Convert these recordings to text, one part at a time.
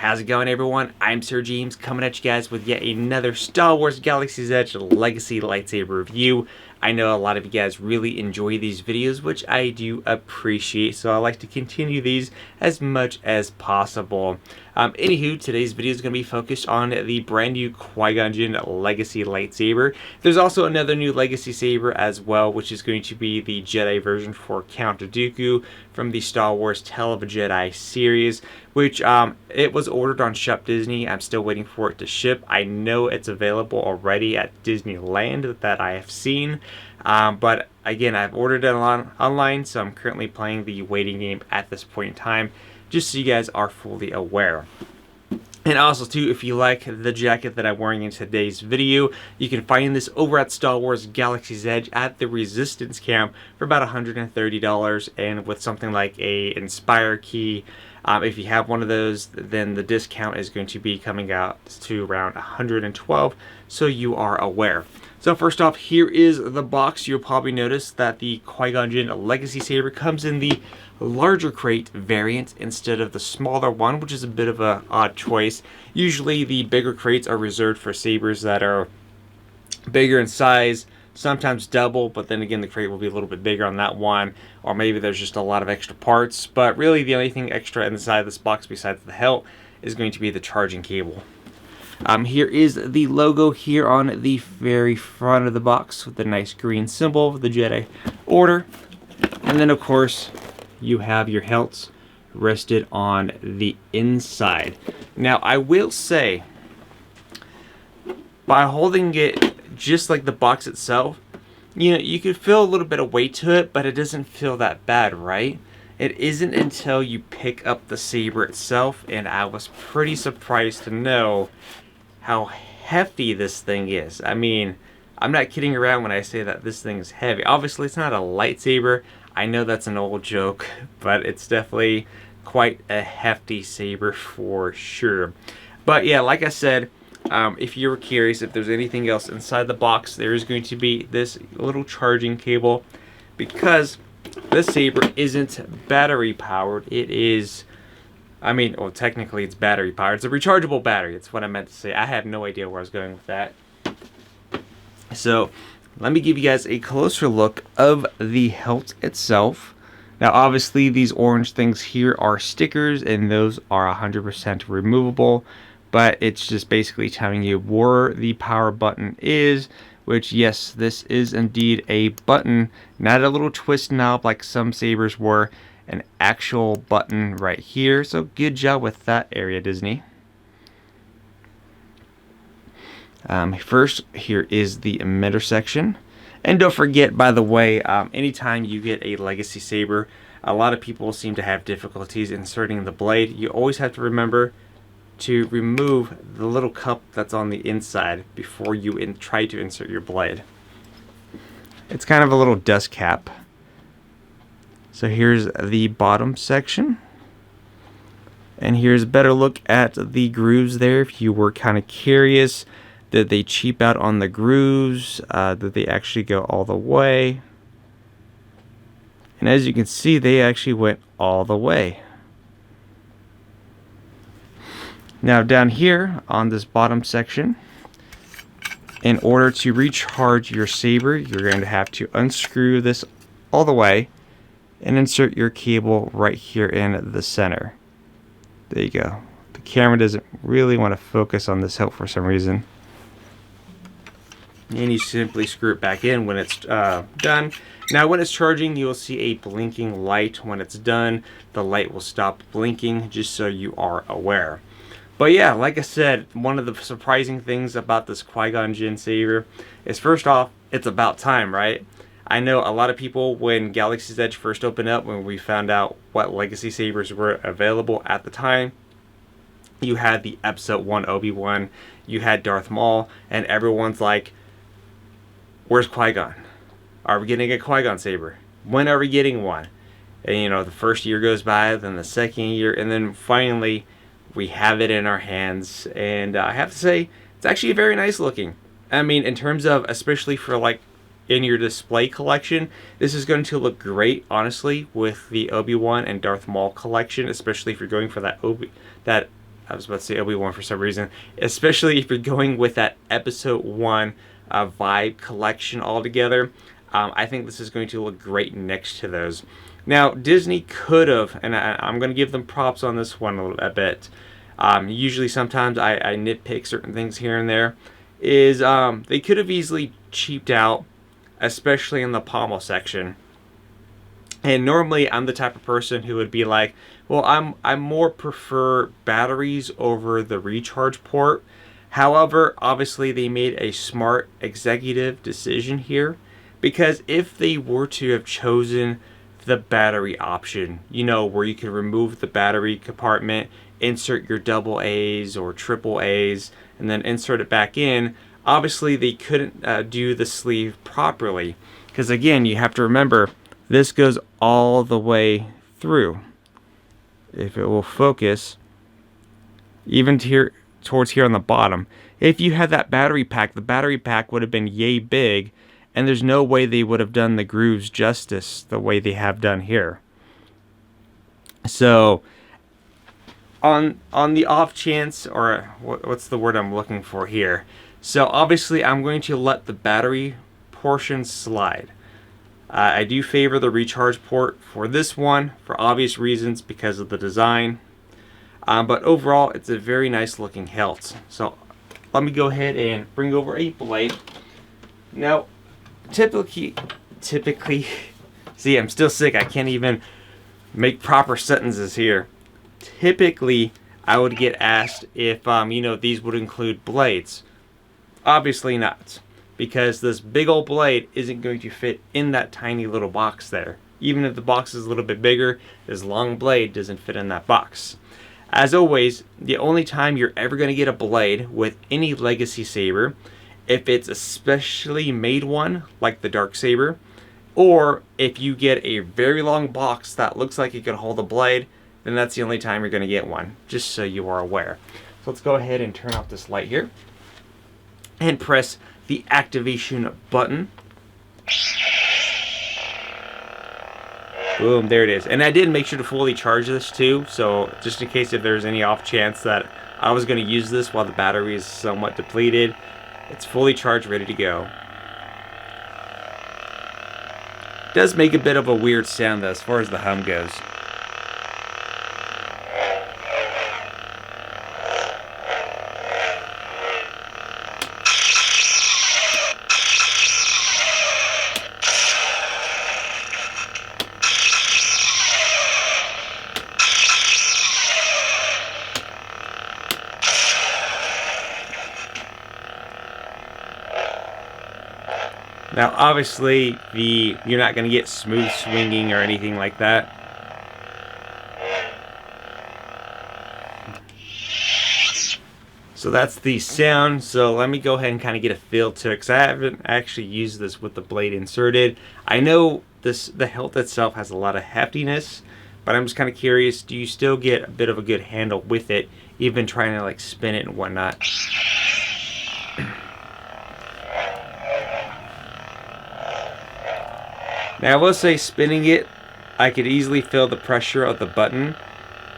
how's it going, everyone? I'm SirJames, coming at you guys with yet another Star Wars Galaxy's Edge Legacy lightsaber review. I know a lot of you guys really enjoy these videos, which I do appreciate, so I like to continue these as much as possible. Anywho, today's video is going to be focused on the brand new Qui-Gon Jinn Legacy lightsaber. There's also another new Legacy saber as well, which is going to be the Jedi version for Count Dooku from the Star Wars Tale of a Jedi series, which it was ordered on Shop Disney. I'm still waiting for it to ship. I know it's available already at Disneyland that I have seen, but again, I've ordered it online, so I'm currently playing the waiting game at this point in time, just so you guys are fully aware. And also too, if you like the jacket that I'm wearing in today's video, you can find this over at Star Wars Galaxy's Edge at the Resistance Camp for about $130, and with something like a Inspire key. If you have one of those, then the discount is going to be coming out to around $112, so you are aware. So first off, here is the box. You'll probably notice that the Qui-Gon Jinn Legacy Saber comes in the larger crate variant instead of the smaller one, which is a bit of an odd choice. Usually the bigger crates are reserved for sabers that are bigger in size, sometimes double, but then again the crate will be a little bit bigger on that one, or maybe there's just a lot of extra parts. But really the only thing extra inside this box besides the hilt is going to be the charging cable. Here is the logo here on the very front of the box with the nice green symbol of the Jedi Order. And then of course you have your hilts rested on the inside. Now I will say, by holding it just like the box itself, you know, you could feel a little bit of weight to it, but it doesn't feel that bad, right? It isn't until you pick up the saber itself, and I was pretty surprised to know how hefty this thing is. I mean, I'm not kidding around when I say that this thing is heavy. Obviously, it's not a lightsaber. I know that's an old joke, but it's definitely quite a hefty saber for sure. But yeah, like I said, if you were curious if there's anything else inside the box, there is going to be this little charging cable, because this saber isn't battery powered. It is, I mean, well, technically it's battery powered. It's a rechargeable battery. That's what I meant to say. I have no idea where I was going with that. So let me give you guys a closer look of the hilt itself. Now obviously these orange things here are stickers, and those are 100% removable, but it's just basically telling you where the power button is, which, yes, this is indeed a button, not a little twist knob like some sabers were, an actual button right here. So good job with that area, Disney. First, here is the emitter section. And don't forget, by the way, anytime you get a Legacy saber, a lot of people seem to have difficulties inserting the blade. You always have to remember to remove the little cup that's on the inside before you try to insert your blade. It's kind of a little dust cap. So here's the bottom section, and here's a better look at the grooves there. If you were kind of curious, did they cheap out on the grooves? Did they actually go all the way? And as you can see, they actually went all the way. Now down here on this bottom section, in order to recharge your saber, you're going to have to unscrew this all the way and insert your cable right here in the center. There you go. The camera doesn't really want to focus on this hilt for some reason. And you simply screw it back in when it's done. Now when it's charging, you'll see a blinking light. When it's done, the light will stop blinking, just so you are aware. But yeah, like I said, one of the surprising things about this Qui-Gon Jinn saber is, first off, it's about time, right? I know a lot of people, when Galaxy's Edge first opened up, when we found out what Legacy sabers were available at the time, you had the Episode 1 Obi-Wan, you had Darth Maul, and everyone's like, where's Qui-Gon? Are we getting a Qui-Gon saber? When are we getting one? And you know, the first year goes by, then the second year, and then finally we have it in our hands. And I have to say, it's actually very nice looking. I mean, in terms of, especially for like in your display collection, this is going to look great, honestly, with the Obi-Wan and Darth Maul collection, especially if you're going for that I was about to say Obi-Wan for some reason, especially if you're going with that episode 1 vibe collection altogether. I think this is going to look great next to those. Now, Disney could have, and I'm going to give them props on this one a bit. Usually sometimes I nitpick certain things here and there, is they could have easily cheaped out, especially in the pommel section. And normally I'm the type of person who would be like, well, I more prefer batteries over the recharge port. However, obviously they made a smart executive decision here, because if they were to have chosen the battery option, you know, where you can remove the battery compartment, insert your double A's or triple A's, and then insert it back in, obviously they couldn't do the sleeve properly. Because again, you have to remember, this goes all the way through. If it will focus, even to here, towards here on the bottom. If you had that battery pack, the battery pack would have been yay big, and there's no way they would have done the grooves justice the way they have done here. So, on the off chance, or what's the word I'm looking for here? So obviously I'm going to let the battery portion slide. I do favor the recharge port for this one for obvious reasons because of the design. But overall, it's a very nice looking hilt. So let me go ahead and bring over a blade. Now, typically, see, I'm still sick. I can't even make proper sentences here. Typically, I would get asked if, you know, these would include blades. Obviously not, because this big old blade isn't going to fit in that tiny little box there. Even if the box is a little bit bigger, this long blade doesn't fit in that box. As always, the only time you're ever going to get a blade with any legacy saber, if it's a specially made one, like the dark saber, or if you get a very long box that looks like it can hold a blade, then that's the only time you're going to get one, just so you are aware. So let's go ahead and turn off this light here, and press the activation button. Boom, there it is. And I did make sure to fully charge this too, so just in case if there's any off chance that I was going to use this while the battery is somewhat depleted, it's fully charged, ready to go. It does make a bit of a weird sound though, as far as the hum goes. Now, obviously, you're not going to get smooth swinging or anything like that. So that's the sound. So let me go ahead and kind of get a feel to it, because I haven't actually used this with the blade inserted. I know the hilt itself has a lot of heftiness, but I'm just kind of curious, do you still get a bit of a good handle with it, even trying to like spin it and whatnot? Now I will say, spinning it, I could easily feel the pressure of the button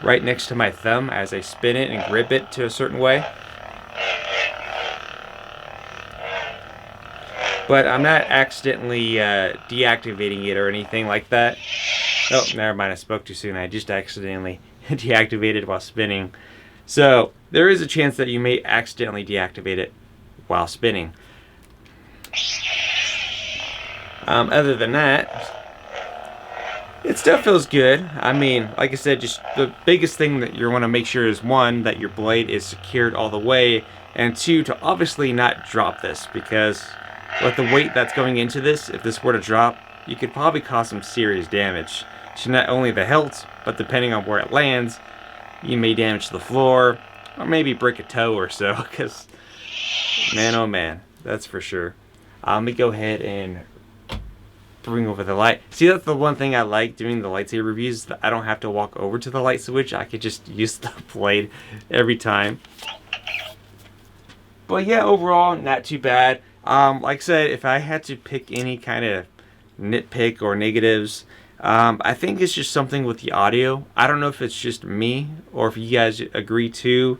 right next to my thumb as I spin it and grip it to a certain way. But I'm not accidentally deactivating it or anything like that. Oh, never mind, I spoke too soon. I just accidentally deactivated while spinning. So there is a chance that you may accidentally deactivate it while spinning. Other than that, it still feels good. I mean, like I said, just the biggest thing that you want to make sure is, one, that your blade is secured all the way, and two, to obviously not drop this, because with the weight that's going into this, if this were to drop, you could probably cause some serious damage to not only the hilt, but depending on where it lands, you may damage the floor, or maybe break a toe or so, because man, oh man, that's for sure. Let me go ahead and bring over the light. See, that's the one thing I like doing the lightsaber reviews, that I don't have to walk over to the light switch. I could just use the blade every time. But yeah, overall, not too bad. Like I said, if I had to pick any kind of nitpick or negatives, I think it's just something with the audio. I don't know if it's just me or if you guys agree too,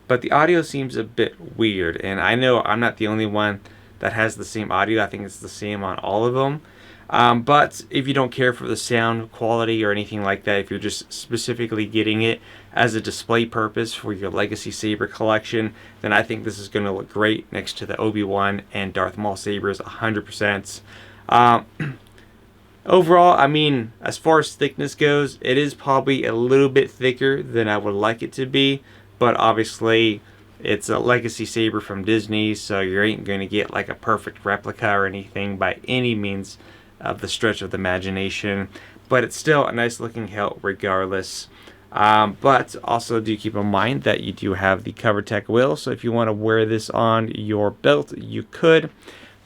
but the audio seems a bit weird. And I know I'm not the only one that has the same audio. I think it's the same on all of them. But if you don't care for the sound quality or anything like that, if you're just specifically getting it as a display purpose for your Legacy Saber collection, then I think this is going to look great next to the Obi-Wan and Darth Maul sabers 100%. Overall, I mean, as far as thickness goes, it is probably a little bit thicker than I would like it to be, but obviously it's a Legacy Saber from Disney, so you ain't going to get like a perfect replica or anything by any means of the stretch of the imagination, but it's still a nice looking hilt regardless. But also do keep in mind that you do have the CoverTech wheel, so if you want to wear this on your belt, you could.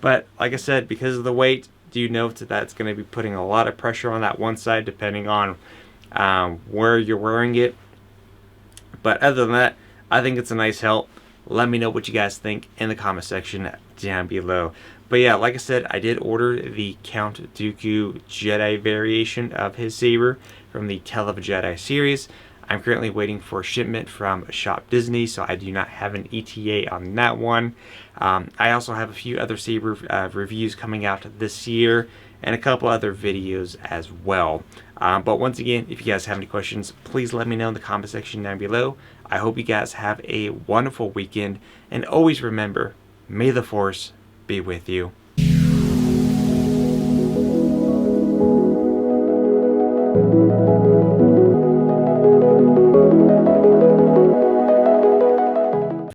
But like I said, because of the weight, do note that it's going to be putting a lot of pressure on that one side depending on where you're wearing it. But other than that, I think it's a nice hilt. Let me know what you guys think in the comment section down below. But yeah, like I said, I did order the Count Dooku Jedi variation of his saber from the Tale of a Jedi series. I'm currently waiting for shipment from Shop Disney, so I do not have an ETA on that one. I also have a few other saber reviews coming out this year and a couple other videos as well. But once again, if you guys have any questions, please let me know in the comment section down below. I hope you guys have a wonderful weekend, and always remember, may the Force be with you.